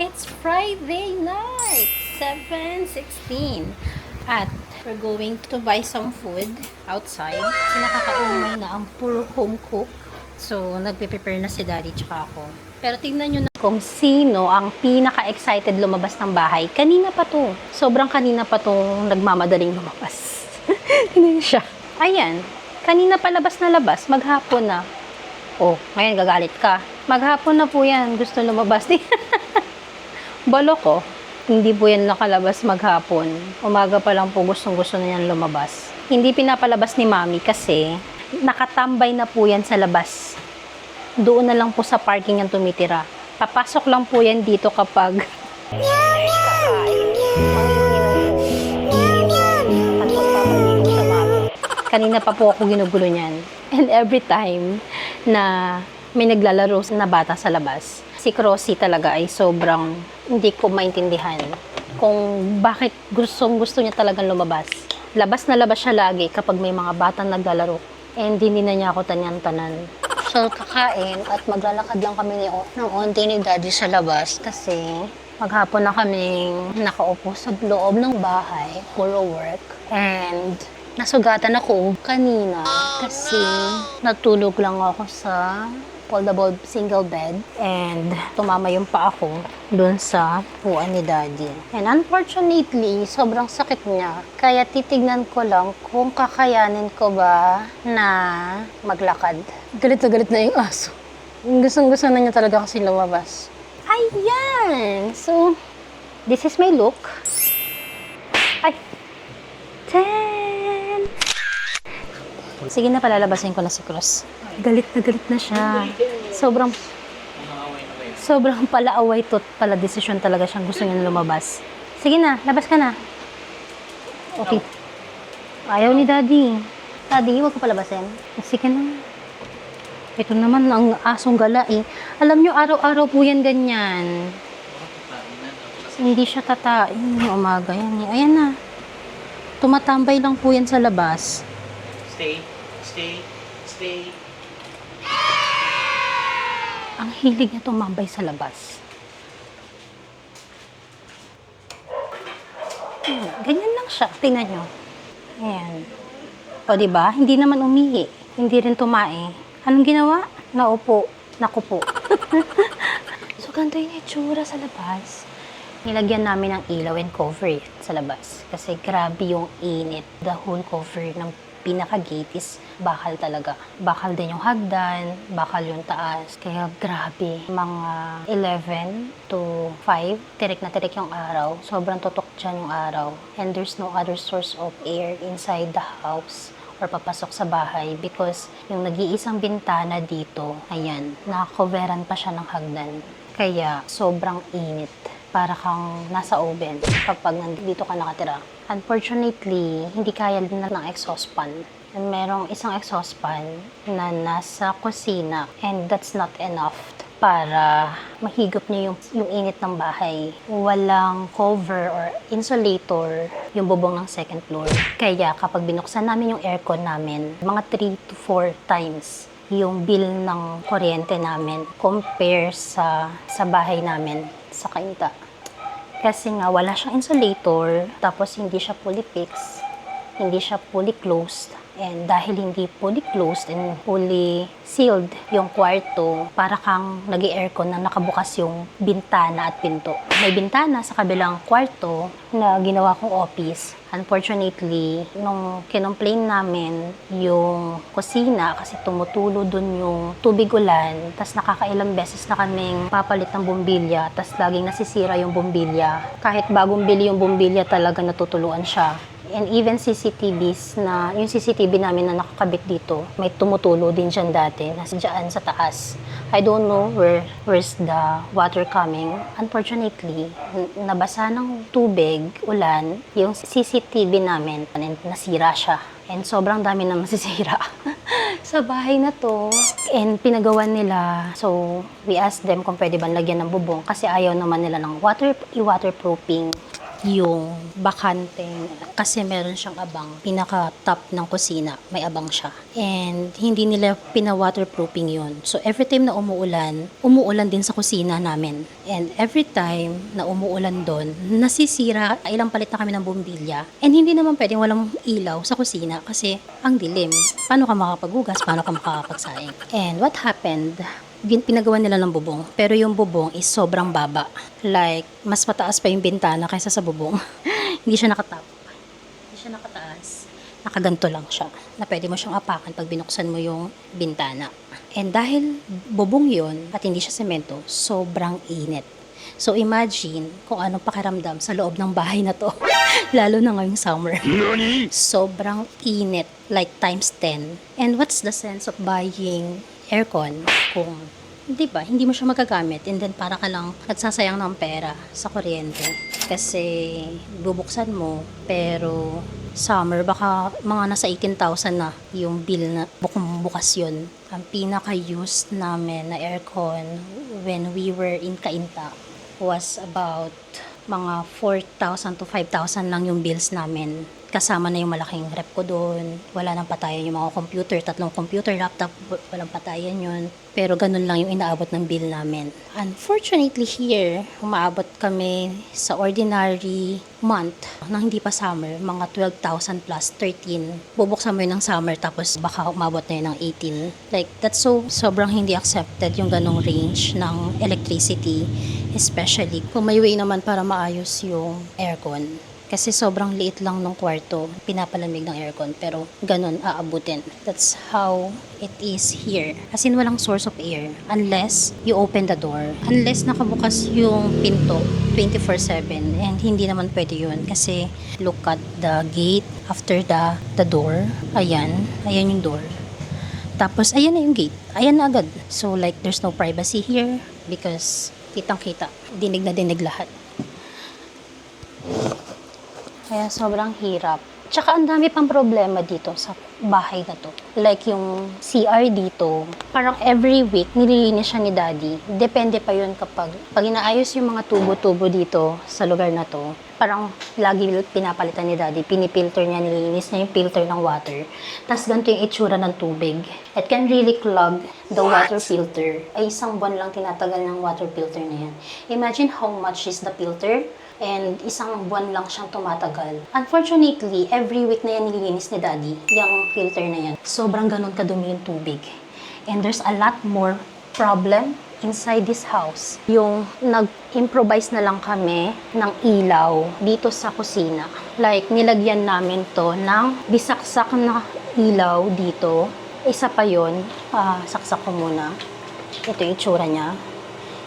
It's Friday night, 7:16. At we're going to buy some food outside. Kasi nakakaumay na ang puro home cook. So, nagpe-prepare na si Daddy tsaka ako. Pero tingnan nyo na kung sino ang pinaka-excited lumabas ng bahay. Kanina pa to. Sobrang kanina pa tong nagmamadaling lumabas. Hindi siya. Ayan. Kanina pa labas na labas. Maghapon na. Oh, ngayon gagalit ka. Maghapon na po yan. Gusto lumabas. Balo ko. Hindi po yan nakalabas maghapon. Umaga pa lang po gustong-gusto na yan lumabas. Hindi pinapalabas ni Mami kasi nakatambay na po yan sa labas. Doon na lang po sa parking yan tumitira. Papasok lang po yan dito kapag kanina pa po ako ginugulo niyan. And every time na may naglalaro na bata sa labas, si Crossy talaga ay sobrang hindi ko maintindihan kung bakit gusto niya talagang lumabas. Labas na labas siya lagi kapag may mga batang naglalaro. And hindi na niya ako tanyan-tanan. So, kakain at maglalakad lang kami ng onti ni Daddy sa labas kasi maghapon na kaming nakaupo sa loob ng bahay, puro work. And nasugatan ako kanina kasi natulog lang ako sa foldable single bed and tumama yung paa ko dun sa puan ni Daddy. And unfortunately, sobrang sakit niya. Kaya titignan ko lang kung kakayanin ko ba na maglakad. Galit na yung aso. Gustong-gusto na niya talaga kasi lumabas. Ayan! So, this is my look. Ay! 10! Sige na, palalabasin ko na si Cross. Galit na siya. Sobrang palaaway to pala desisyon talaga siyang gusto niya na lumabas. Sige na, labas ka na. Okay. Ayaw ni Daddy. Daddy, huwag ko palabasin. Sige na. Ito naman ang asong gala eh. Alam nyo, araw-araw po yan ganyan. Hindi siya tatain yung umaga yan eh. Ayan na. Tumatambay lang po yan sa labas. Stay. Ang hilig niya tumambay sa labas. Ganyan lang siya. Tingnan nyo. Ayan. O, diba? Hindi naman umihi. Hindi rin tumae. Anong ginawa? Naupo. Nakupo. So, ganito yung itsura sa labas. Nilagyan namin ng ilaw and cover sa labas. Kasi grabe yung init. The whole cover ng pinaka-gate is bakal talaga. Bakal din yung hagdan, bakal yung taas. Kaya grabe. Mga 11 to 5, tirik na tirik yung araw. Sobrang tutok dyan yung araw. And there's no other source of air inside the house or papasok sa bahay because yung nag-iisang bintana dito, ayan, nakakoveran pa siya ng hagdan. Kaya sobrang init. Para kang nasa oven kapag nandito ka nakatira. Unfortunately, hindi kaya din ng exhaust fan. And merong isang exhaust fan na nasa kusina and that's not enough para mahigop niyo yung init ng bahay. Walang cover or insulator yung bubong ng second floor. Kaya kapag binuksan namin yung aircon namin, mga 3 to 4 times yung bill ng kuryente namin compare sa bahay namin sa kainta. Kasi nga wala siyang insulator, tapos hindi siya fully fixed, hindi siya fully closed. And dahil hindi fully closed and fully sealed yung kwarto, para kang nag-aircon na nakabukas yung bintana at pinto. May bintana sa kabilang kwarto na ginawa kong office. Unfortunately, nung kinomplain namin yung kusina kasi tumutulo dun yung tubig ulan, tas nakakailang beses na kaming papalit ng bombilya, tas laging nasisira yung bombilya. Kahit bagong bili yung bombilya talaga natutuluan siya. And even CCTVs na, yung CCTV namin na nakakabit dito, may tumutulo din dyan dati, nasa dyan sa taas. I don't know where's the water coming. Unfortunately, nabasa ng tubig, ulan, yung CCTV namin, nasira siya. And sobrang dami na masisira sa bahay na to. And pinagawan nila, so we asked them kung pwede ba lagyan ng bubong kasi ayaw naman nila ng waterproofing. yung bakanteng, kasi meron siyang abang. Pinaka-top ng kusina, may abang siya. And hindi nila pina-waterproofing yun. So every time na umuulan din sa kusina namin. And every time na umuulan doon, nasisira, ilang palit na kami ng bumbilya. And hindi naman pwedeng walang ilaw sa kusina kasi ang dilim. Paano ka makakapaghugas? Paano ka makakapagsaing? And what happened? Pinagawa nila ng bubong. Pero yung bubong is sobrang baba. Like, mas mataas pa yung bintana kaysa sa bubong. Hindi siya nakatap. Hindi siya nakataas. Nakaganto lang siya. Na pwede mo siyang apakan pag binuksan mo yung bintana. And dahil bubong yun at hindi siya semento, sobrang init. So imagine kung anong pakiramdam sa loob ng bahay na to. Lalo na ngayong summer. Sobrang init. Like times 10. And what's the sense of buying aircon kung, di ba, hindi mo siya magagamit and then para ka lang nagsasayang ng pera sa kuryente kasi bubuksan mo pero summer baka mga nasa 18,000 na yung bill na bukas yun. Ang pinaka-used namin na aircon when we were in Cainta was about mga 4,000 to 5,000 lang yung bills namin. Kasama na yung malaking rep ko doon. Wala nang patayan yung mga computer, 3 computer, laptop, walang patayan yun. Pero ganun lang yung inaabot ng bill namin. Unfortunately here, umaabot kami sa ordinary month nang hindi pa summer, mga 12,000 plus 13. Bubuksan mo yun ng summer tapos baka umabot na yun ng 18. Like, that's sobrang hindi accepted yung ganong range ng electricity. Especially kung may way naman para maayos yung aircon. Kasi sobrang liit lang ng kwarto, pinapalamig ng aircon, pero ganun aabutin. That's how it is here. As in, walang source of air unless you open the door. Unless nakabukas yung pinto 24/7, and hindi naman pwede yun kasi look at the gate after the door. Ayan yung door. Tapos, ayan na yung gate. Ayan na agad. So, like, there's no privacy here because kitang-kita. Dinig na dinig lahat. Kaya sobrang hirap. Tsaka ang dami pang problema dito sa bahay na to. Like yung CR dito, parang every week nililinis siya ni Daddy. Depende pa yun pag inaayos yung mga tubo-tubo dito sa lugar na to. Parang lagi pinapalitan ni Daddy, pinipilter niya, nililinis niya yung filter ng water. Tapos ganito yung itsura ng tubig. It can really clog the water filter. Ay isang buwan lang tinatagal ng water filter na yan. Imagine how much is the filter. And isang buwan lang siyang tumatagal. Unfortunately, every week na yan nililinis ni Daddy, yung filter na yan. Sobrang ganun kadumi yung tubig. And there's a lot more problem inside this house. Yung nag-improvise na lang kami ng ilaw dito sa kusina. Like, nilagyan namin to ng bisaksak na ilaw dito. Isa pa yun, saksak ko muna. Ito yung itsura niya.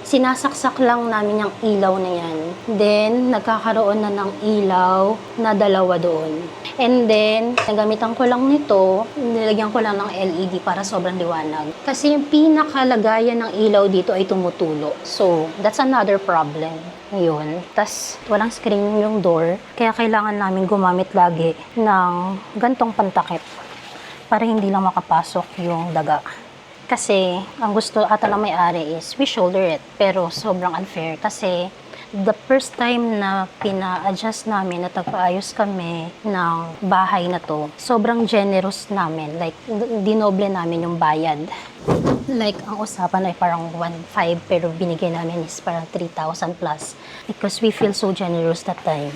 Sinasaksak lang namin yung ilaw na yan. Then, nagkakaroon na ng ilaw na dalawa doon. And then, nagamitan ko lang nito, nilagyan ko lang ng LED para sobrang liwanag. Kasi yung pinakalagayan ng ilaw dito ay tumutulo. So, that's another problem. Yun. Tas, walang screen yung door. Kaya kailangan namin gumamit lagi ng gantong pantakip para hindi lang makapasok yung daga. Kasi, ang gusto ata ng may-ari is we shoulder it. Pero sobrang unfair kasi the first time na pina-adjust namin at nagpaayos kami ng bahay na to, sobrang generous namin. Like, dinoble namin yung bayad. Like, ang usapan ay parang 1,500 pero binigay namin is parang 3,000 plus because we feel so generous that time.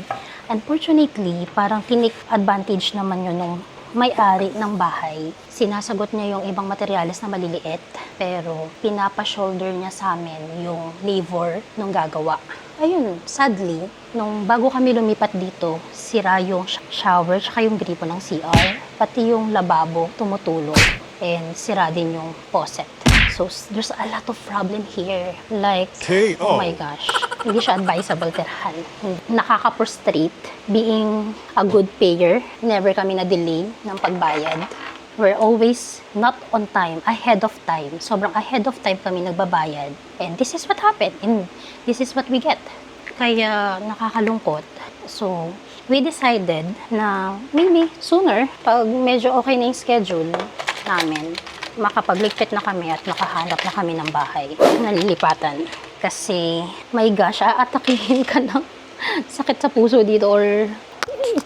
Unfortunately, parang tinik advantage naman yun nung may-ari ng bahay. Sinasagot niya yung ibang materyales na maliliit, pero pinapa-shoulder niya sa amin yung labor nung gagawa. Ayun, sadly, nung bago kami lumipat dito, sira yung shower tsaka yung gripo ng CR, pati yung lababo tumutulog, and sira din yung faucet. So, there's a lot of problem here. Like, oh my gosh, hindi siya advisable tirahan. Nakaka-frustrate being a good payer. Never kami na-delay ng pagbayad. We're always not on time, ahead of time. Sobrang ahead of time kami nagbabayad. And this is what happened. And this is what we get. Kaya nakakalungkot. So, we decided na maybe sooner, pag medyo okay na yung schedule namin, makapagligpit na kami at makahanap na kami ng bahay na lilipatan. Kasi, my gosh, aatakihin ka ng sakit sa puso dito or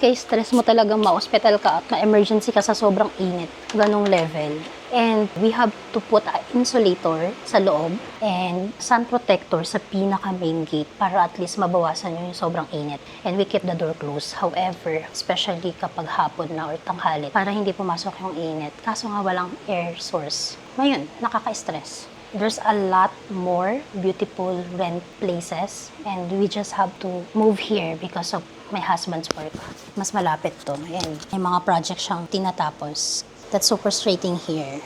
kay stress mo talagang ma-hospital ka at ma-emergency ka sa sobrang init. Ganong level. And we have to put an insulator sa loob and sun protector sa pinaka main gate para at least mabawasan yung sobrang init. And we keep the door closed. However, especially kapag hapon na or tanghali, para hindi pumasok yung init. Kaso nga walang air source. Ngayon, nakaka-stress. There's a lot more beautiful rent places and we just have to move here because of my husband's work. Mas malapit to. Ayan. May mga project siyang tinatapos. That's so frustrating here.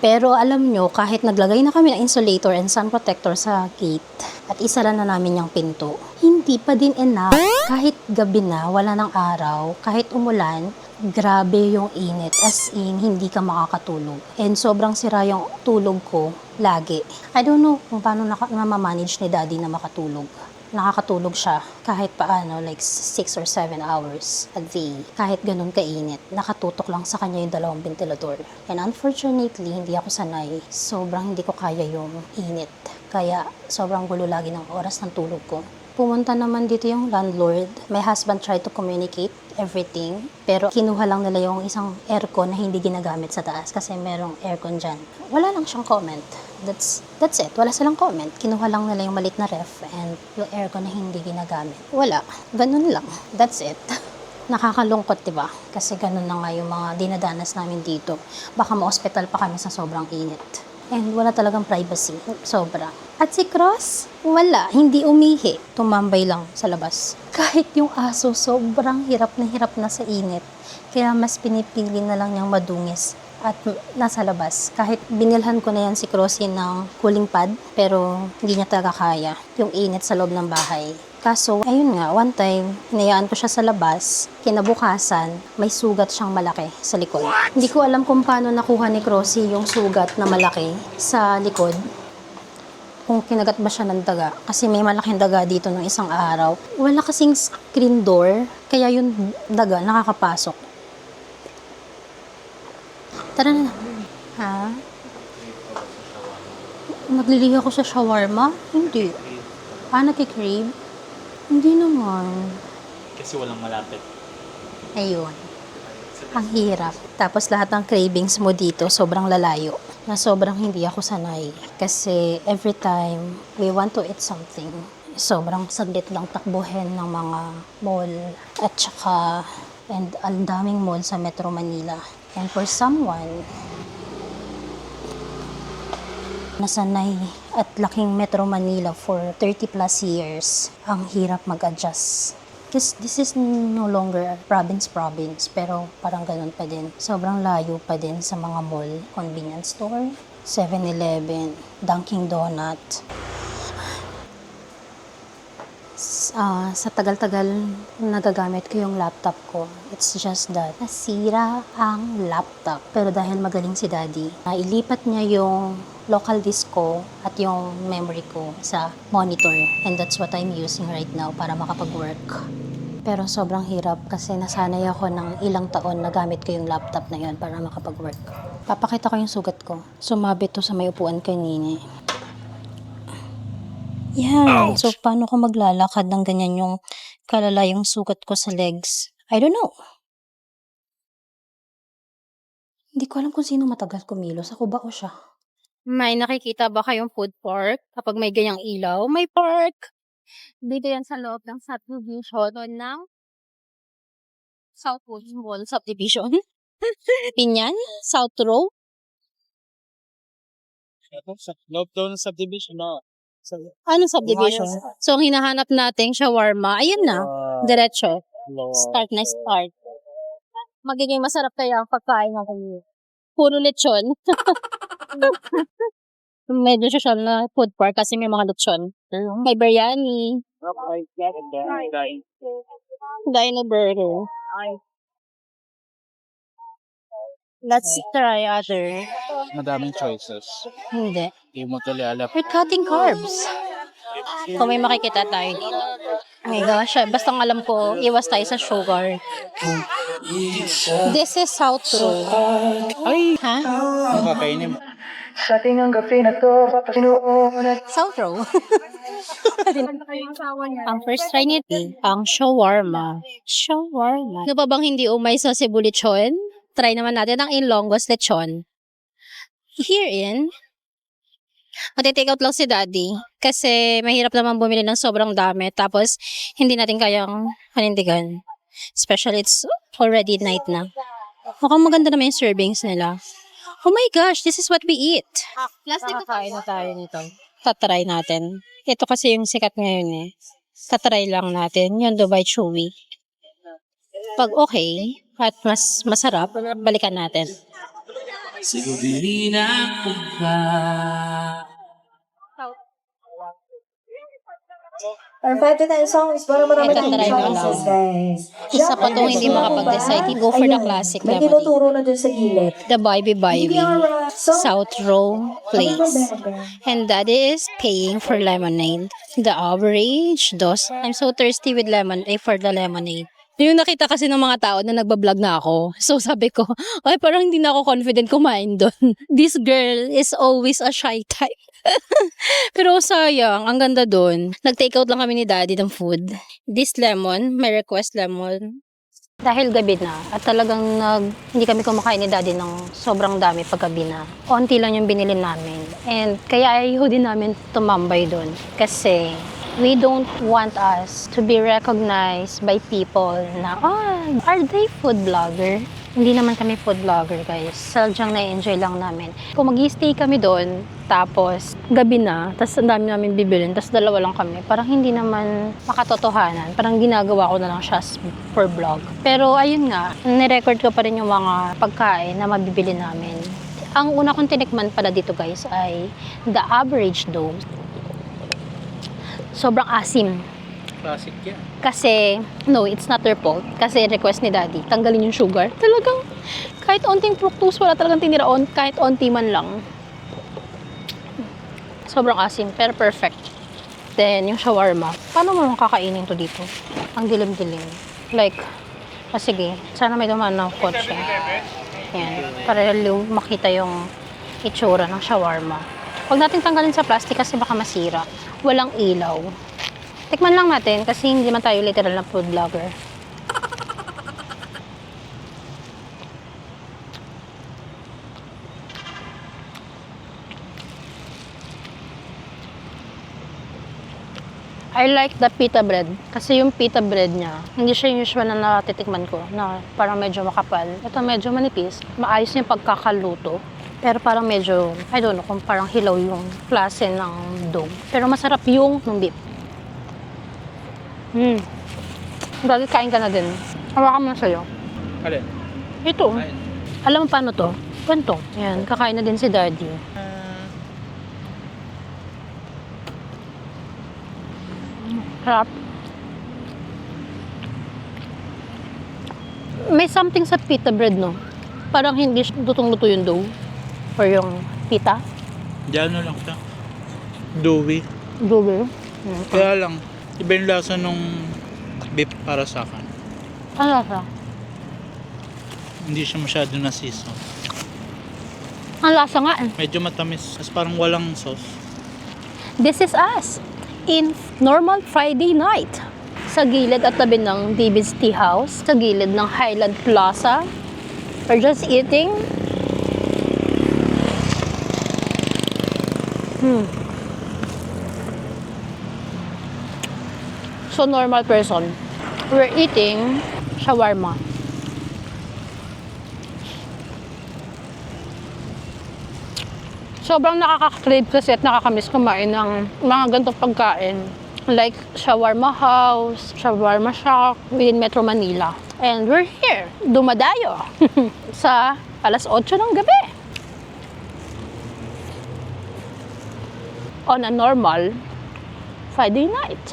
Pero alam nyo, kahit naglagay na kami ng insulator and sun protector sa gate at isara na namin yung pinto, hindi pa din enough. Kahit gabi na, wala ng araw, kahit umulan, grabe yung init. As in, hindi ka makakatulog. And sobrang sira yung tulog ko lagi. I don't know kung paano namamanage ni daddy na makatulog. Nakakatulog siya kahit paano, like 6 or 7 hours a day. Kahit ganun kainit, nakatutok lang sa kanya yung dalawang ventilador. And unfortunately, hindi ako sanay. Sobrang hindi ko kaya yung init. Kaya sobrang gulo lagi ng oras ng tulog ko. Pumunta naman dito yung landlord. My husband tried to communicate everything. Pero kinuha lang nila yung isang aircon na hindi ginagamit sa taas kasi merong aircon dyan. Wala lang siyang comment. That's it. Wala silang comment. Kinuha lang nila yung malit na ref and yung aircon na hindi ginagamit. Wala. Ganun lang. That's it. Nakakalungkot, diba? Kasi ganun na nga yung mga dinadanas namin dito. Baka ma-hospital pa kami sa sobrang init. And wala talagang privacy. Sobra. At si Cross, wala. Hindi umihi. Tumambay lang sa labas. Kahit yung aso, sobrang hirap na sa init. Kaya mas pinipili na lang niyang madungis at nasa labas. Kahit binilhan ko na yan si Crossy ng cooling pad, pero hindi niya talaga kaya yung init sa loob ng bahay. Kaso, ayun nga, one time, hinayaan ko siya sa labas, kinabukasan, may sugat siyang malaki sa likod. Hindi ko alam kung paano nakuha ni Crossy yung sugat na malaki sa likod. Kung kinagat ba siya ng daga. Kasi may malaking daga dito nung isang araw. Wala kasing screen door, kaya yung daga nakakapasok. Tara na. Ha? Naglilihi ako sa shawarma? Hindi. Nagkikrave? Hindi naman. Kasi walang malapit. Ayun. Ang hirap. Tapos lahat ng cravings mo dito, sobrang lalayo. Na sobrang hindi ako sanay. Kasi every time we want to eat something, sobrang saglit lang takbuhin ng mga mall. At saka, and ang daming mall sa Metro Manila. And for someone nasanay at laking Metro Manila for 30 plus years, ang hirap mag-adjust. Because this is no longer province, pero parang ganun pa din. Sobrang layo pa din sa mga mall, convenience store, 7-Eleven, Dunkin' Donut. Sa tagal-tagal nagagamit ko yung laptop ko. It's just that nasira ang laptop. Pero dahil magaling si daddy, ilipat niya yung local disk ko at yung memory ko sa monitor. And that's what I'm using right now para makapag-work. Pero sobrang hirap kasi nasanay ako ng ilang taon na gamit ko yung laptop na yun para makapag-work. Papakita ko yung sugat ko. Sumabit to sa may upuan kanina. Yan. So, paano ko maglalakad ng ganyan yung kalala yung sugat ko sa legs? I don't know. Hindi ko alam kung sino matagal kumilos. Ako ba o siya? May nakikita ba kayong food park? Kapag may ganyang ilaw, may park! Dito yan sa loob ng subdivision ng Southwood Mall Subdivision. Pinyan? South Row? Sa loob daw ng subdivision, no? Anong subdivision? So, ang hinahanap nating shawarma, ayun na. Diretso. Start na start. Magiging masarap kaya ang pagkain natin. Puro lechon. Medyo social na food park kasi may mga lechon. May biryani. Dino burger. Let's try other. Madaming choices. Hindi. Hindi mo tuloy alam. We're cutting carbs. Kung may makikita tayo dito. Oh my gosh, basta ang alam ko, iwas tayo sa sugar. This is South Row. Ay! Ha? Ang kakainin mo. Sa tingang gabi na to, papasinuon at South Row. Ang first try nito, ang shawarma. Shawarma. Ano pa bang hindi umay sa Cebu lechon? Try naman natin ang Ilonggo's lechon. Herein, mati-take out lang si Daddy kasi mahirap naman bumili ng sobrang dami tapos hindi natin kayang panindigan. Especially it's already night na. Mukhang maganda naman yung servings nila. Oh my gosh, this is what we eat. Kakain na tayo nito. Tatry natin. Ito kasi yung sikat ngayon eh. Tatry lang natin. Yung Dubai Chewy. Pag okay, at mas masarap, balikan natin. Our 5 to 10 songs para marami Ito, tayong try mo choices, lang. guys. Isa pa tong hindi makapag-decide. Go for the classic May lemonade. tinuturo na dun sa gilid. The Bybee South Row Place. And that is paying for lemonade. The average dose. I'm so thirsty with for the lemonade. Yung nakita kasi ng mga tao na nagbablog na ako. So sabi ko, ay parang hindi na ako confident kumain doon. This girl is always a shy type. Pero sayang, ang ganda doon. Nag-take out lang kami ni Daddy ng food. This lemon, may request lemon. Dahil gabi na at talagang hindi kami kumakain ni Daddy ng sobrang dami pag gabi na. Onti lang yung binili namin. And kaya ayaw din namin tumambay doon. Kasi we don't want us to be recognized by people na, are they food vlogger? Hindi naman kami food vlogger, guys. Sadyang na-enjoy lang namin. Kung mag-stay kami doon, tapos gabi na, tapos ang dami namin bibilin, tapos dalawa lang kami, parang hindi naman makatotohanan. Parang ginagawa ko na lang siya for vlog. Pero ayun nga, nirecord ko pa rin yung mga pagkain na mabibili namin. Ang una kong tinikman pala dito, guys, ay the average dose. Sobrang asim. Classic yan. Kasi, no, it's not their fault. Kasi request ni Daddy, tanggalin yung sugar. Talagang, kahit onting fructose, wala talagang tinira kahit onti man lang. Sobrang asim, pero perfect. Then, yung shawarma. Paano mo kakainin to dito? Ang dilim-dilim. Like, sige, sana may dumaan ng kotse. Yan, para makita yung itsura ng shawarma. Huwag natin tanggalin sa plastic kasi baka masira. Walang ilaw. Tikman lang natin kasi hindi man tayo literal na food vlogger. I like the pita bread. Kasi yung pita bread niya, hindi siya yung usual na natitikman ko, na parang medyo makapal. Ito medyo manipis. Maayos yung pagkakaluto. Pero parang medyo, I don't know, kung parang hilaw yung klase ng dough. Pero masarap yung beef. Dali, kain ka na din. Hawakan mo na sa'yo. Alin? Ito. Ayun. Alam mo paano to? Ganito. Yan, kakain na din si Daddy. Sarap. May something sa pita bread, no? Parang hindi lutong-luto yung dough. Or yung pita. Diyan lang siya. Dewy. Dough. Kaya lang, iba yung lasa nung beef para sa akin. Ano lasa? Hindi siya masyado na-season. Ang lasa nga. Medyo matamis. Mas parang walang sauce. This is us in normal Friday night. Sa gilid at tabi ng David's Tea House, sa gilid ng Highland Plaza. We're just eating. So normal person. We're eating shawarma. Sobrang nakaka-crave kasi at nakakamiss kumain ng mga ganitong pagkain. Like Shawarma House, Shawarma Shack within Metro Manila. And we're here, dumadayo, sa alas 8 ng gabi. On a normal Friday night.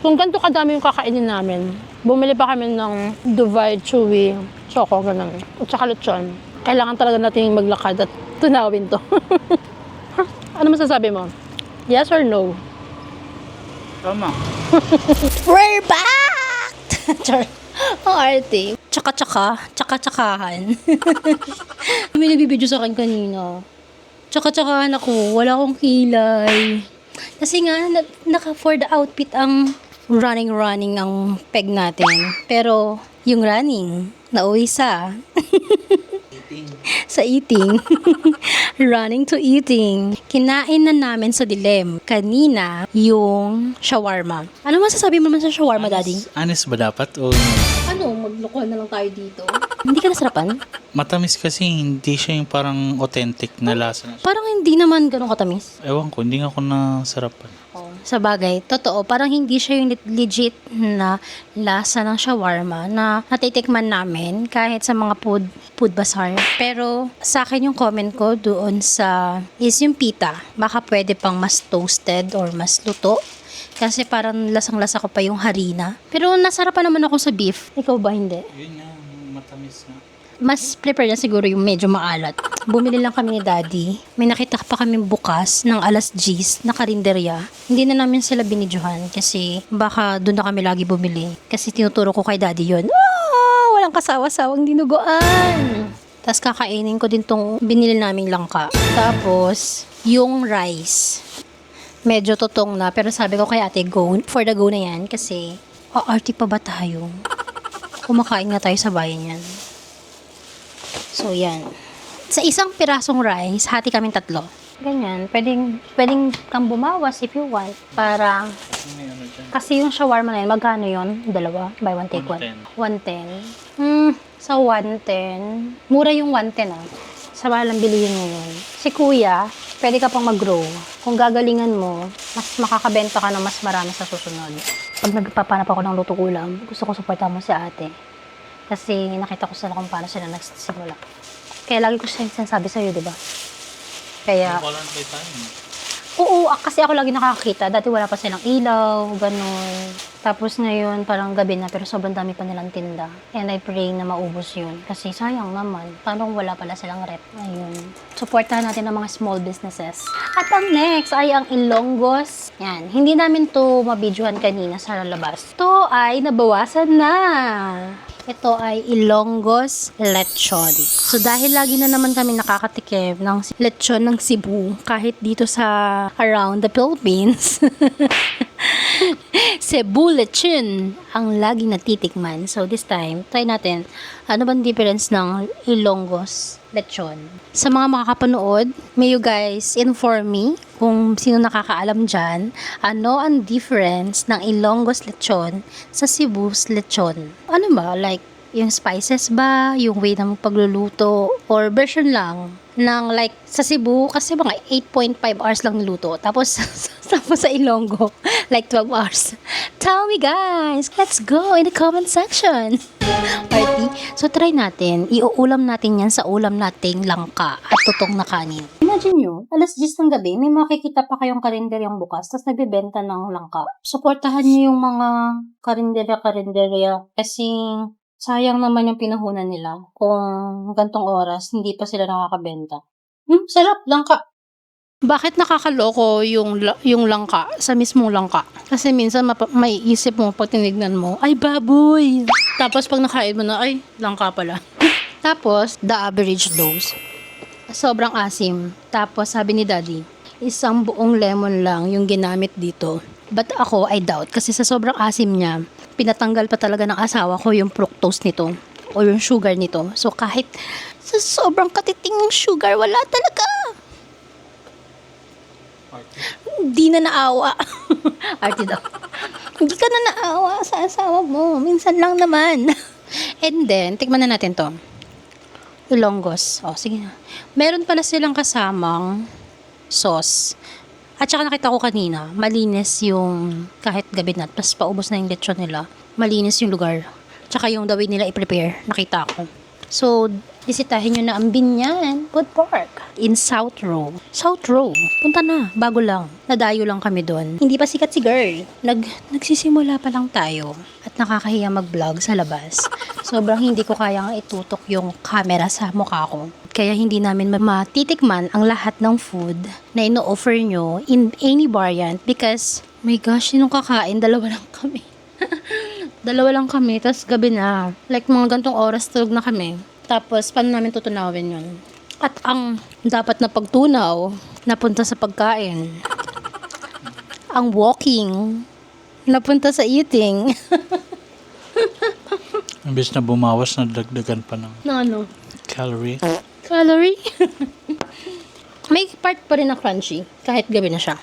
Kung ganito kadami yung kakainin namin, bumili pa kami ng Dubai Chewy, Choco, ganun. At saka lechon. Kailangan talaga natin maglakad at tunawin to. Ano masasabi mo? Yes or no? Tama. We're back! Char. Ang arte. Tsaka-tsakahan. May nagbibideo sa akin kanina. Tsaka-tsakahan ako. Wala akong kilay. Kasi nga, naka for the outfit ang running ang peg natin. Pero, yung running, nauwi sa sa eating. Running to eating. Kinain na namin sa dilim. Kanina, yung shawarma. Ano masasabi mo naman sa shawarma, Daddy? Honest ba dapat? O Ano, magloko na lang tayo dito? Hindi ka nasarapan? matamis kasi hindi siya yung parang authentic na lasa. Parang hindi naman ganun katamis. Ewan ko, hindi nga ako nasarapan. Oh, sa bagay, totoo, parang hindi siya yung legit na lasa ng shawarma na natitikman namin kahit sa mga food bazaar. Pero sa akin yung comment ko doon sa is yung pita. Baka pwede pang mas toasted or mas luto. Kasi parang lasang-lasa ko pa yung harina. Pero nasarapan naman ako sa beef. Ikaw ba hindi? Yun nga, matamis nga. Mas prefer niya siguro yung medyo maalat. Bumili lang kami ni Daddy. May nakita pa kami bukas ng alas 10 na karinderya. Hindi na namin sila binidyohan kasi baka doon na kami lagi bumili. Kasi tinuturo ko kay Daddy yun. Walang kasawa-sawang dinuguan. Tapos kakainin ko din tong binili naming langka. Tapos, yung rice. Medyo totong na. Pero sabi ko kay ate, go. For the go na yan. Kasi, aarti pa ba tayo? Kumakain nga tayo sa bayan yan. So, yan. Sa isang pirasong rice, hati kaming 3. Ganyan. Pwedeng kang bumawas if you want. Para, May ano dyan? kasi yung shawarma na yun, magkano yun? 2? Buy one, take one. 110. 110. Sa 110. Mura yung 110 ah. Sa balang bilihin mo yun. Si kuya, pwede ka pang mag-grow. Kung gagalingan mo, mas makakabenta ka ng mas marami sa susunod. Pag nagpapanap ako ng luto ulam, gusto ko supportan mo si ate. Kasi nakita ko sila kung paano sila nagsisimula. Kaya lagi ko sinasabi sa'yo, di ba? Kaya, Walang playtime. oo, kasi ako lagi nakakita. Dati wala pa silang ilaw, ganun. Tapos ngayon, parang gabi na, pero sobrang dami pa nilang tinda. And I pray na maubos yun. Kasi sayang naman. Paano kung wala pala silang rep? Ayun. Supportahan natin ang mga small businesses. At ang next ay ang Ilonggos. Yan. Hindi namin to mabidyohan kanina sa labas. Ito ay nabawasan na. Ito ay Ilonggos lechon. So dahil lagi na naman kami nakakatikim ng lechon ng Cebu kahit dito sa around the Philippines. Cebu lechon ang lagi natitikman. So this time, try natin ano bang difference ng Ilonggos lechon. Sa mga makakapanood, may you guys inform me kung sino nakakaalam dyan, ano ang difference ng Ilonggos lechon sa Cebu's lechon. Ano ba? Like, yung spices ba? Yung way ng pagluluto? Or version lang? Ng like, sa Cebu, kasi mga 8.5 hours lang niluto. Tapos, sa Ilonggo, like 12 hours. Tell me guys! Let's go in the comment section! Party. So, try natin. Iuulam natin yan sa ulam nating langka at tutong na kanin. Imagine nyo, alas 10 ng gabi, may makikita pa kayong karinderyang bukas, tapos nagbebenta ng langka. Suportahan nyo yung mga karinderya kasi sayang naman yung pinahunan nila kung gantong oras, hindi pa sila nakakabenta. Sarap, langka. Bakit nakakaloko yung langka sa mismong langka? Kasi minsan may isip mo pag tinignan mo, ay baboy! Tapos pag nakain mo na, ay langka pala. Tapos, the average dose. Sobrang asim. Tapos sabi ni Daddy, isang buong lemon lang yung ginamit dito. But ako, I doubt. Kasi sa sobrang asim niya, pinatanggal pa talaga ng asawa ko yung fructose nito. O yung sugar nito. So kahit sa sobrang katiting ng sugar, wala talaga. Hindi na naawa. Arty daw. Hindi ka na naawa sa asawa mo. Minsan lang naman. And then, tikman na natin to. Ilonggos. O, sige na. Meron pala silang kasamang sauce. At saka nakita ko kanina, malinis yung kahit gabi na, tapos paubos na yung lechon nila. Malinis yung lugar. Tsaka yung the way nila i-prepare, nakita ko. So, bisitahin nyo na ang Binyan Food Park in South Row. South Row, punta na, bago lang. Nadayo lang kami doon. Hindi pa sikat si girl. Nagsisimula pa lang tayo. At nakakahiya mag-vlog sa labas. Sobrang hindi ko kayang itutok yung camera sa mukha ko. Kaya hindi namin matitikman ang lahat ng food na ino-offer nyo in any variant because, my gosh, sinong kakain? Dalawa lang kami. Dalawa lang kami, tas gabi na. Like, mga gantong oras tulog na kami. Tapos, paano namin tutunawin yun? At ang dapat na pagtunaw, napunta sa pagkain. Ang walking, napunta sa eating. Imbes na bumawas, nadagdagan pa ng Na ano? calorie. Calorie? May part pa rin na crunchy, kahit gabi na siya.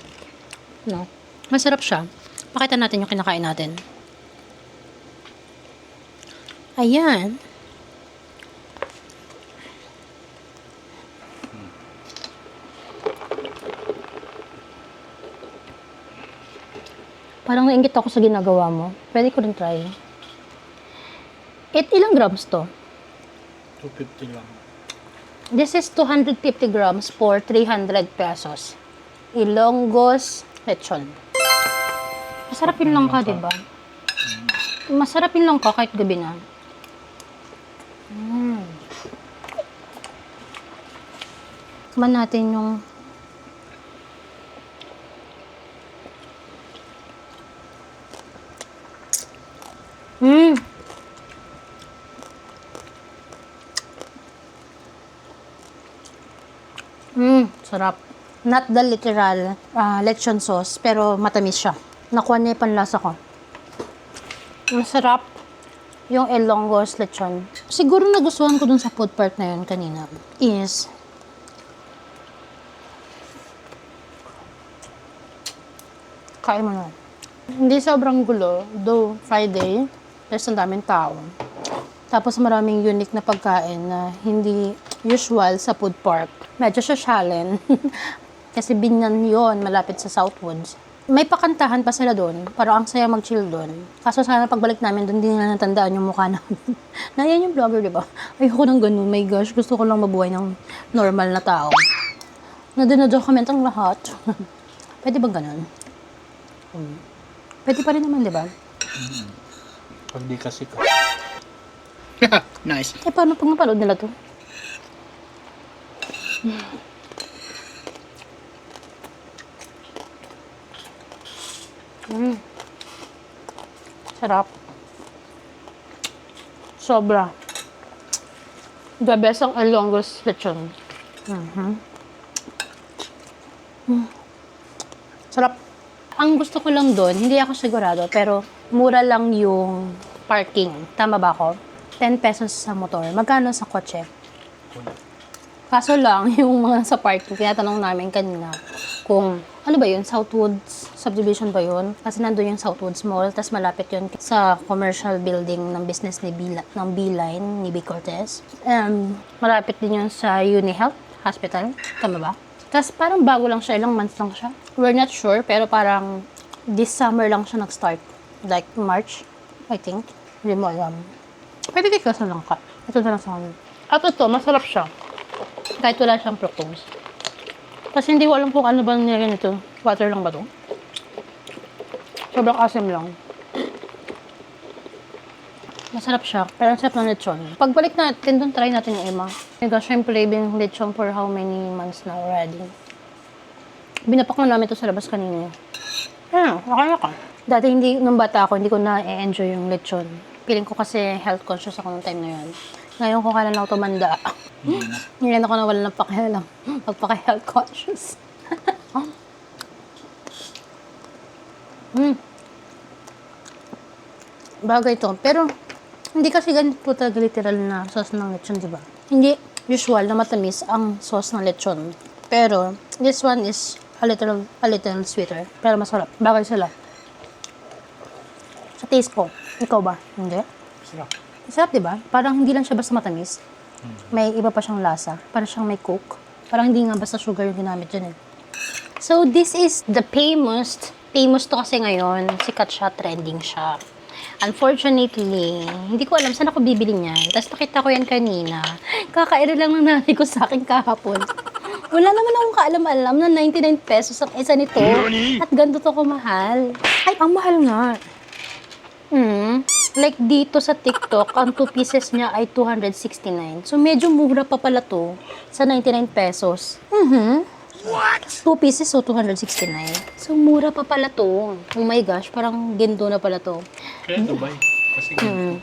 No? Masarap siya. Pakita natin yung kinakain natin. Ayan. Parang nainggit ako sa ginagawa mo. Pwede ko rin try. Ilang grams to? 250 lang. This is 250 grams for 300 pesos. Ilonggos lechon. Masarap yun lang ka, diba? Masarap yun lang ka kahit gabi na. Kuman natin yung sarap. Not the literal lechon sauce, pero matamis siya. Nakuha niya yung panlasa ko. Masarap yung Ilonggos lechon. Siguro nagustuhan ko dun sa food part na yun kanina is kain mo na. Hindi sobrang gulo, though Friday, there's ang daming tao. Tapos maraming unique na pagkain na hindi usual sa food park. Medyo sosyalin. Kasi Binyan yon, malapit sa Southwoods. May pakantahan pa sila doon, parang ang saya mag-chill doon. Kaso sana pagbalik namin doon, hindi nila natandaan yung mukha namin. Na yan yung vlogger, di ba? Ayoko nang ganun, my gosh, gusto ko lang mabuhay ng normal na tao. Na-document ang lahat. Pwede bang ganun? Pwede pa rin naman, di ba? Pag di kasi ka. Nice. Eh, paano pag napanood nila to? Sarap. Sobra. The best ang Ilonggos lechon. Sarap. Ang gusto ko lang doon, hindi ako sigurado, pero mura lang yung parking. Tama ba ako? 10 pesos sa motor. Magkano sa kotse? Kaso lang, yung mga sa parking, tinatanong namin kanina kung, ano ba yun, Southwoods subdivision ba yun? Kasi nandun yung Southwoods Mall, tas malapit yun sa commercial building ng business ni ng Beeline, ni B. Cortez. Malapit din yun sa UniHealth Hospital. Tama ba? Tas parang bago lang siya, ilang months lang siya. We're not sure, pero parang this summer lang siya nag-start. Like March, I think. Hindi mo alam. Pwede ka sa langka. Ito na lang sa akin. At ito, masarap siya. Kahit wala siyang fructose. Kasi hindi ko alam kung ano ba nilagay nito. Water lang ba ito? Sobrang asim lang. Masarap siya. Pero ang sarap ng lechon. Pagbalik natin, doon try natin yung ima. Syempre, bin lechon for how many months na already. Binapak na namin ito sa labas kanina. Okay ka. Dati hindi, nung bata ako, hindi ko na-enjoy yung lechon. Feeling ko kasi health conscious ako nung time na yun. Ngayon kung kailan ako tumanda, ngayon ako na wala ng pakialam. Pagpaka-health conscious. Bagay to. Pero, hindi kasi ganito talaga literal na sauce ng lechon, di ba? Hindi usual na matamis ang sauce ng lechon. Pero, this one is a little sweeter. Pero masarap. Bagay sila. Sa taste ko. Ikaw ba? Hindi? Sarap. Masarap, di ba? Parang hindi lang siya basta matamis. May iba pa siyang lasa. Parang siyang may coke. Parang hindi nga basta sugar yung ginamit dyan eh. So, this is the famous to kasi ngayon. Sikat siya, trending siya. Unfortunately, hindi ko alam saan ako bibili niyan. Tapos nakita ko yan kanina. Kakaira lang ng nanay ko sa akin kahapon. Wala naman akong kaalam-alam na 99 pesos ang isa nito. At ganito to ko mahal. Ay, ang mahal nga. Like dito sa TikTok, ang 2 pieces niya ay 269. So, medyo mura pa pala to sa 99 pesos. What? 2 pieces, so 269. So, mura pa pala to. Oh my gosh, parang gendo na pala to. Kaya Dubai. Kasi 2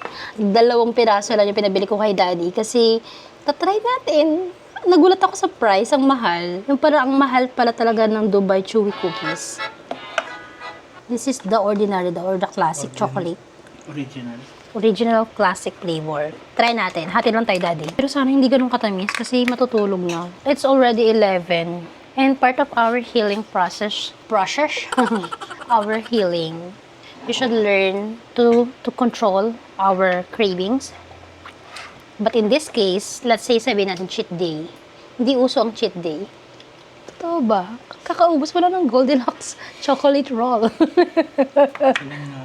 piraso lang yung pinabili ko kay Daddy. Kasi, tatry natin. Nagulat ako sa price, ang mahal. Yung parang ang mahal pala talaga ng Dubai Chewy Cookies. This is the ordinary, the classic chocolate. Original. Original classic flavor. Try natin. Hati lang tayo, Daddy. Pero sana hindi ganun katamis kasi matutulog na. It's already 11. And part of our healing process, our healing, we should learn to control our cravings. But in this case, let's say sabihin natin cheat day. Hindi uso ang cheat day. Totoo ba? Kakaubos mo na ng Goldilocks chocolate roll. Kailan nga?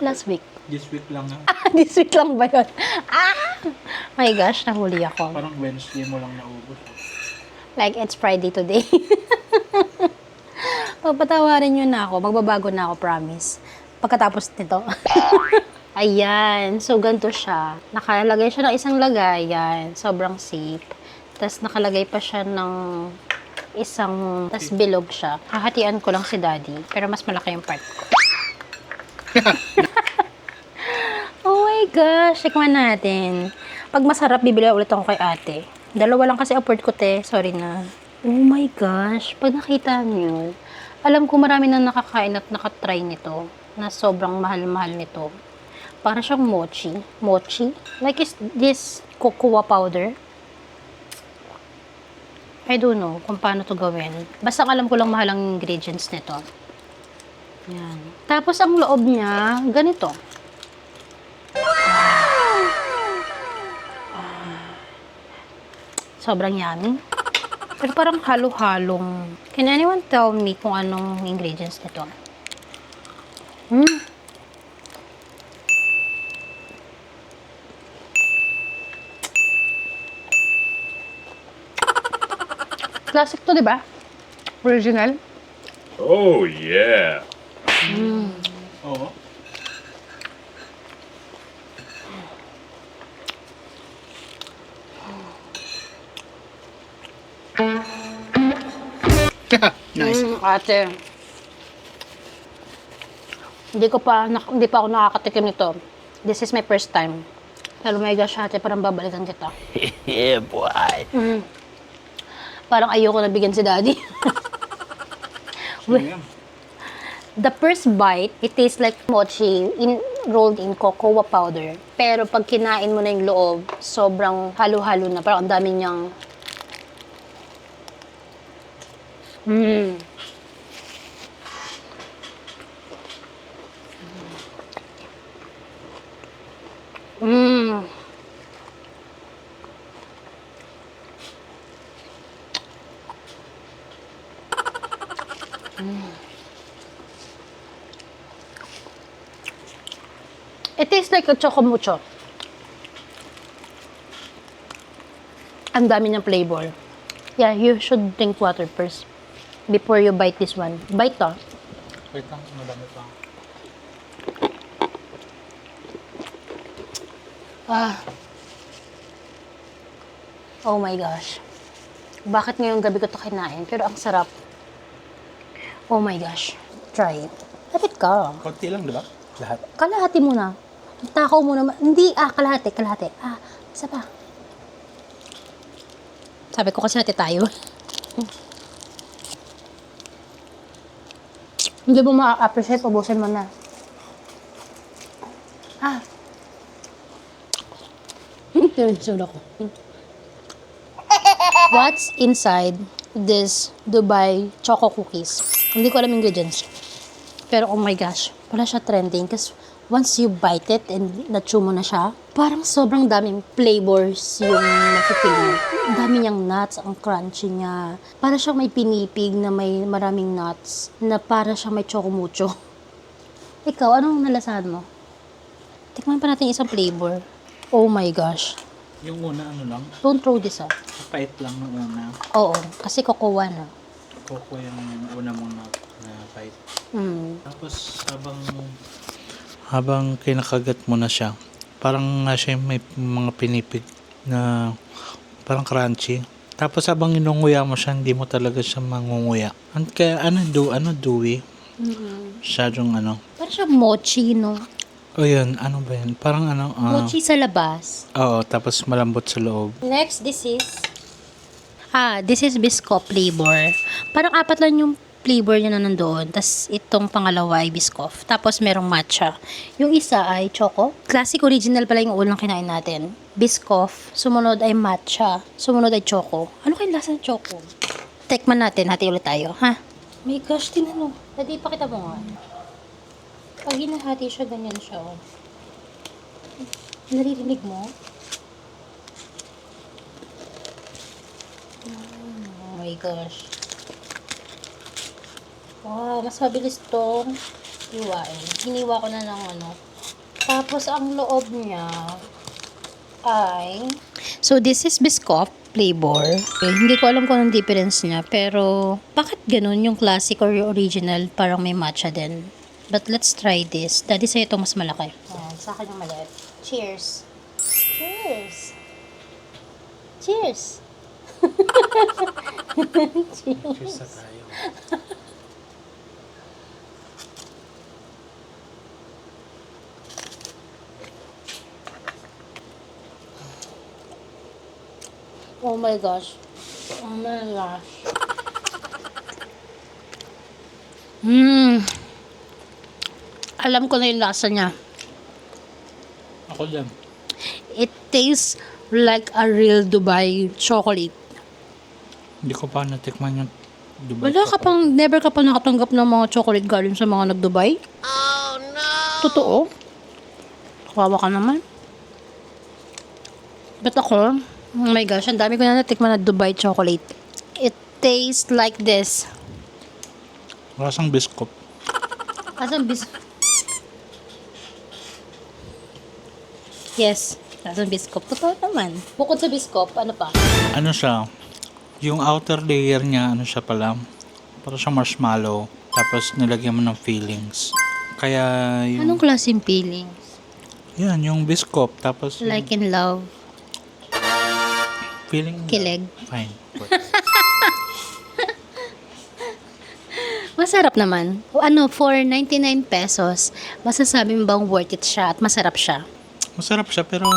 Last week. This week lang nga. This week lang ba yun? My gosh, nahuli ako. Parang Wednesday mo lang naubos. Like, it's Friday today. Pagpatawarin nyo na ako. Magbabago na ako, promise. Pagkatapos nito. Ayan. So, ganito siya. Nakalagay siya ng isang lagayan. Sobrang safe. Tapos, nakalagay pa siya ng isang... Tapos, bilog siya. Hahatian ko lang si Daddy. Pero mas malaki yung part ko. Oh my gosh. Tikman natin. Pag masarap, bibili ulit ako kay ate. Dalawa lang kasi afford ko, te. Sorry na. Oh my gosh. Pag nakita niyo, alam ko marami na nakakain at nakatry nito. Na sobrang mahal-mahal nito. Para siyang mochi. Mochi? Like is this cocoa powder? I don't know kung paano to gawin. Basta alam ko lang mahal ang ingredients nito. Yan. Tapos ang loob niya, ganito. Sobrang yummy. Pero parang halo-halong. Can anyone tell me kung anong ingredients nito? Classic to, di ba? Original. Oh, yeah. Oo. Nice. Ate. Hindi pa ako nakakatikim nito. This is my first time. Pero my gosh, ate, parang babalikan kita. Yeah, boy. Parang ayoko na bigyan si Daddy. Sige. The first bite, it tastes like mochi rolled in cocoa powder. Pero pag kinain mo na yung loob, sobrang halo-halo na. Parang ang dami niyang... It tastes like a chocomucho. Ang dami niyang flavor. Yeah, you should drink water first before you bite this one. Bite to. Wait lang, madami pa. Oh my gosh. Bakit ngayong gabi ko to kinain? Pero ang sarap. Oh my gosh. Try it. Lapit ka. Konti lang, di ba? Lahat. Kalahati muna. Takaw muna. Hindi, kalahati. Isa pa. Sabi ko kasi hati tayo. Hindi mo ma-appreciate, ubusin mo na. Tinunod ako. What's inside this Dubai choco cookies? Hindi ko alam ingredients. Pero oh my gosh, wala siya trending kasi once you bite it and na-chew mo na siya, parang sobrang daming flavors yung nafe-feel mo. Ang dami niyang nuts, ang crunchy niya. Para siyang may pinipig na may maraming nuts, na para siyang may chocomucho. Ikaw, anong nalasahan mo? Tikman pa natin isang flavor. Oh my gosh. Yung una, ano lang, Don't throw this pait lang ng una. Oo, kasi kokowa na. Coco yung una mong na pait. Tapos, habang kinakagat mo na siya, parang siya may mga pinipig na parang crunchy. Tapos habang inunguya mo siya, hindi mo talaga siya mangunguya. Kaya dewy. Masyadong Parang siya mochi, no? O yun, ano ba yun? Parang Mochi sa labas. oo, tapos malambot sa loob. Next, this is... this is bisco flavor. Parang apat lang yung flavor niya na nandoon. Tapos itong pangalawa ay Biscoff. Tapos merong matcha. Yung isa ay choco. Classic original pala yung unang kinain natin. Biscoff. Sumunod ay matcha. Sumunod ay choco. Ano kayong lasa ng choco? Tekman natin. Hati ulit tayo. Ha? My gosh, tinanong. Dati pakita mo nga. Pag hinahati siya, ganyan siya. Oh. Naririnig mo? Oh my gosh. Wow, mas mabilis tong hiwain. Hiniwa ko na ng ano. Tapos, ang loob niya ay... So, this is Biscoff flavor. Okay, hindi ko alam kung anong difference niya. Pero, bakit ganun yung classic or yung original? Parang may matcha din. But, let's try this. Daddy, sa'yo itong mas malaki. Ayan, sa akin yung maliit. Cheers! Cheers! Cheers! Cheers na tayo. Oh my gosh. Oh my gosh. Alam ko na yung lasa niya. Ako din. It tastes like a real Dubai chocolate. Hindi ko pa natikman yung Dubai. Wala ka pang, never ka pa nakatanggap ng mga chocolate galing sa mga nag-Dubai? Oh no! Totoo? Kawawa ka naman. But ako, oh my gosh, ang dami ko na natikman na Dubai chocolate. It tastes like this. Lasang Biscoff. Asang Yes, asang Biscoff. Totoo naman. Bukod sa Biscoff, ano pa? Ano siya? Yung outer layer niya, ano siya pala? Parang siya marshmallow. Tapos nilagyan mo ng fillings. Kaya yung... Anong klaseng feelings? Yan, yung Biscoff. Tapos yung Like in love? feeling... Kilig? Fine. Masarap naman. Ano, for 99 pesos, masasabi mo bang worth it siya at masarap siya? Masarap siya pero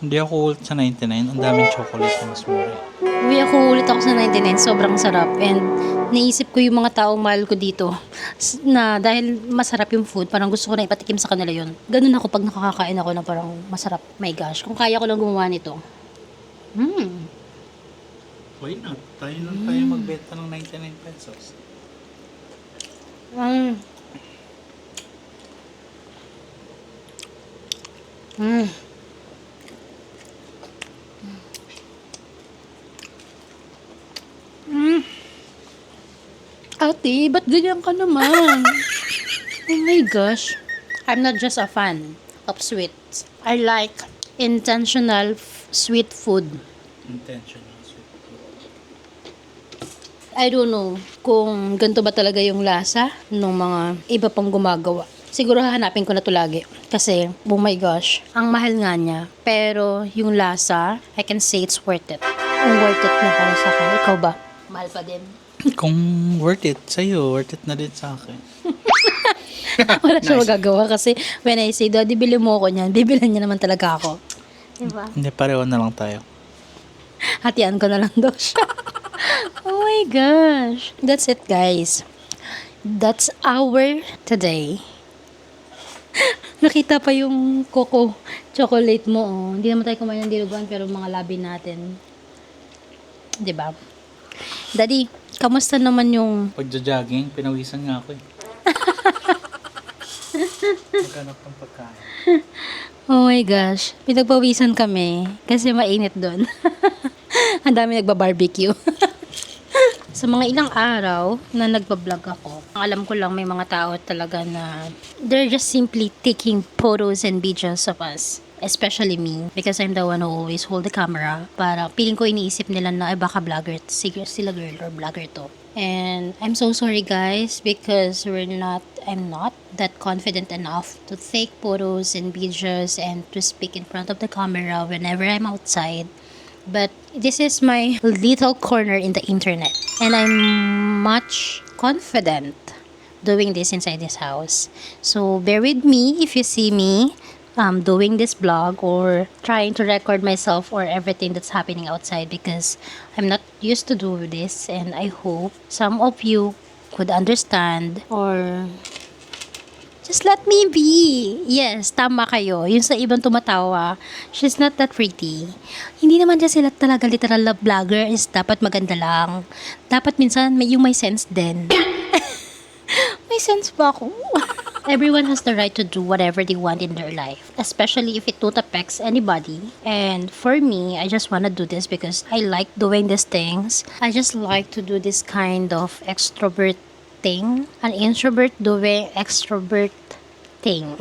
hindi ako ulit sa 99. Ang daming chocolate na mas mura. Uwi ako ulit ako sa 99. Sobrang sarap. And naisip ko yung mga taong mahal ko dito na dahil masarap yung food, parang gusto ko na ipatikim sa kanila yun. Ganun ako pag nakakakain ako na parang masarap. My gosh, kung kaya ko lang gumawa nito. Why not? Tayo lang tayo magbenta ng 99 pesos. Ate, ba't ganyan ka naman? Oh my gosh. I'm not just a fan of sweets. I like intentional sweet food. Intentional sweet. I don't know kung ganito ba talaga yung lasa ng mga iba pang gumagawa. Siguro hahanapin ko na to lagi. Kasi, oh my gosh, ang mahal nga niya. Pero yung lasa, I can say it's worth it. Ang worth it na para sa akin. Ikaw ba? Mahal pa din. Kung worth it sa'yo, worth it na din sa akin. Wala siya magagawa kasi when I say, Daddy, bili mo ako niyan, bibilan niya naman talaga ako. Diba? Hindi, pareho na lang tayo. Hatian ko na lang daw siya. Oh my gosh. That's it, guys. That's our today. Nakita pa yung coco chocolate mo, oh. Hindi naman tayo kumain ng diluguan, pero mga labi natin. Diba? Daddy, kamusta naman yung... Pagja-jogging, pinawisan nga ako eh. Maghanap ng pagkain. Oh my gosh. Pinagpawisan kami kasi mainit doon. Ang dami nagba-barbecue. Sa mga ilang araw na nagpa-vlog ako, ang alam ko lang may mga tao talaga na they're just simply taking photos and videos of us. Especially me, because I'm the one who always hold the camera. Para piling ko iniisip nila na ay baka vlogger, sila girl or vlogger to. And I'm so sorry guys because I'm not that confident enough to take photos and videos and to speak in front of the camera whenever I'm outside. But this is my little corner in the internet. And I'm much confident doing this inside this house. So bear with me if you see me doing this vlog or trying to record myself or everything that's happening outside because I'm not used to do this, and I hope some of you could understand or just let me be. Yes, tama kayo. Yung sa ibang tumatawa, she's not that pretty. Hindi naman dyan sila talaga literal na vlogger is dapat maganda lang. Dapat minsan may sense din. May sense ba ako? Everyone has the right to do whatever they want in their life, especially if it don't affects anybody. And for me, I just want to do this because I like doing these things. I just like to do this kind of extrovert thing. An introvert doing extrovert thing.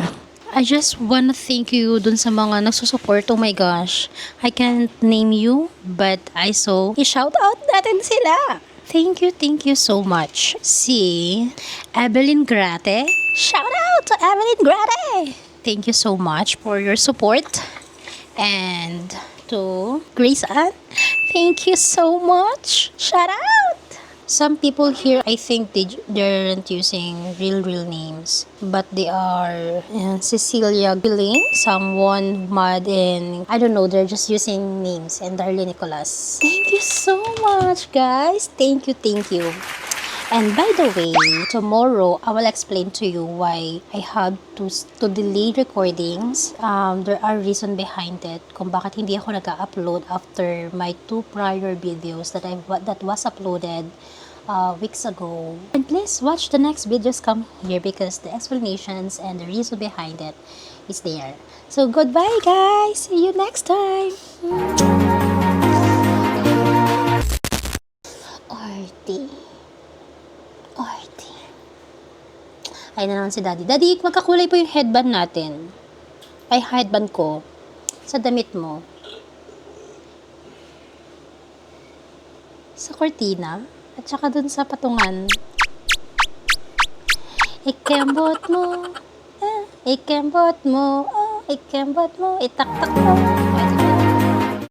I just want to thank you dun sa mga nagsusupport. Oh my gosh. I can't name you, but i-shout out natin sila. Thank you so much. Si Evelyn Grate. Shout out to Evelyn Grate. Thank you so much for your support. And to Grace Ann. Thank you so much. Shout out. Some people here, I think they aren't using real names, but they are Cecilia Billing, someone mad in, I don't know, they're just using names, and Darlene Nicolas. Thank you so much, guys. Thank you. And by the way, tomorrow I will explain to you why I had to delay recordings. There are reason behind it kung bakit hindi ako nag-upload after my 2 prior videos that was uploaded weeks ago. And please watch the next videos come here because the explanations and the reason behind it is there. So goodbye, guys. See you next time. Ay na naman si Daddy. Daddy, magkakulay po yung headband natin. Ay, headband ko. Sa damit mo. Sa kortina. At saka dun sa patungan. Ikembot mo. Ikembot mo. Ikembot mo. Itaktak mo.